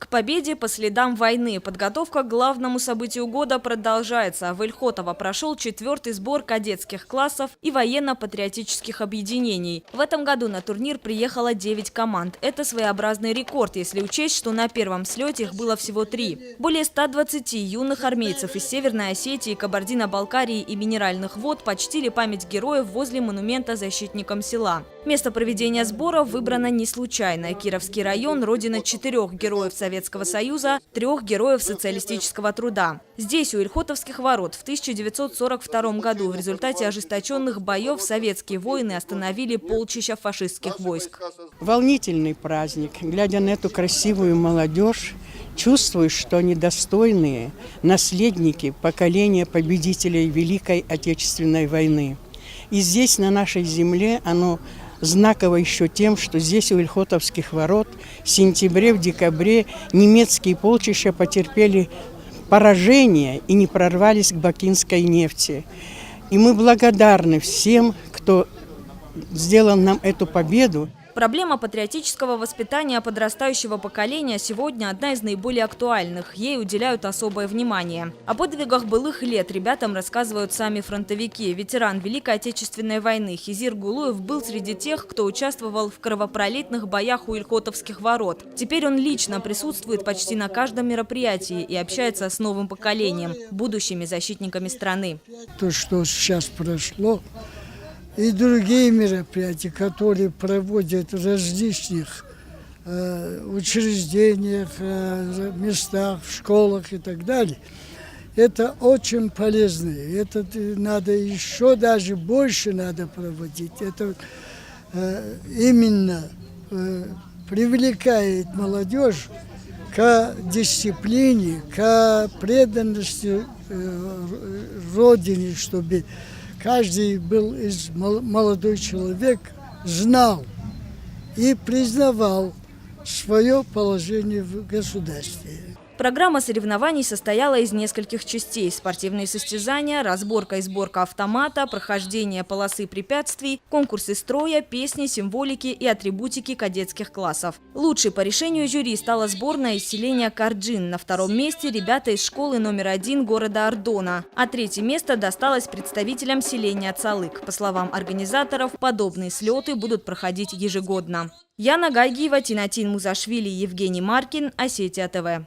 К победе по следам войны. Подготовка к главному событию года продолжается. В Ильхотово прошел 4-й сбор кадетских классов и военно-патриотических объединений. В этом году на турнир приехало 9 команд. Это своеобразный рекорд, если учесть, что на первом слете их было всего 3. Более 120 юных армейцев из Северной Осетии, Кабардино-Балкарии и Минеральных вод почтили память героев возле монумента защитникам села. Место проведения сборов выбрано не случайно. Кировский район – родина 4 героев Советского Союза, 3 героев социалистического труда. Здесь, у Ильхотовских ворот, в 1942 году в результате ожесточенных боев советские воины остановили полчища фашистских войск. Волнительный праздник. Глядя на эту красивую молодежь, чувствуешь, что они достойные наследники поколения победителей Великой Отечественной войны. И здесь, на нашей земле, оно знаково еще тем, что здесь у Ильхотовских ворот в сентябре, в декабре немецкие полчища потерпели поражение и не прорвались к бакинской нефти. И мы благодарны всем, кто сделал нам эту победу. Проблема патриотического воспитания подрастающего поколения сегодня одна из наиболее актуальных. Ей уделяют особое внимание. О подвигах былых лет ребятам рассказывают сами фронтовики. Ветеран Великой Отечественной войны Хизир Гулуев был среди тех, кто участвовал в кровопролитных боях у Ильхотовских ворот. Теперь он лично присутствует почти на каждом мероприятии и общается с новым поколением, будущими защитниками страны. То, что сейчас прошло, и другие мероприятия, которые проводят в различных учреждениях, местах, в школах и так далее, это очень полезно. Это надо еще даже больше надо проводить. Это именно привлекает молодежь к дисциплине, к преданности Родине, чтобы каждый был молодой человек, знал и признавал свое положение в государстве. Программа соревнований состояла из нескольких частей: спортивные состязания, разборка и сборка автомата, прохождение полосы препятствий, конкурсы строя, песни, символики и атрибутики кадетских классов. Лучшей по решению жюри стала сборная из селения Карджин. На втором месте ребята из школы номер 1 города Ордона. А третье место досталось представителям селения Цалык. По словам организаторов, подобные слеты будут проходить ежегодно. Яна Гайгиева, Тинатин Музашвили, Евгений Маркин, Осетия ТВ.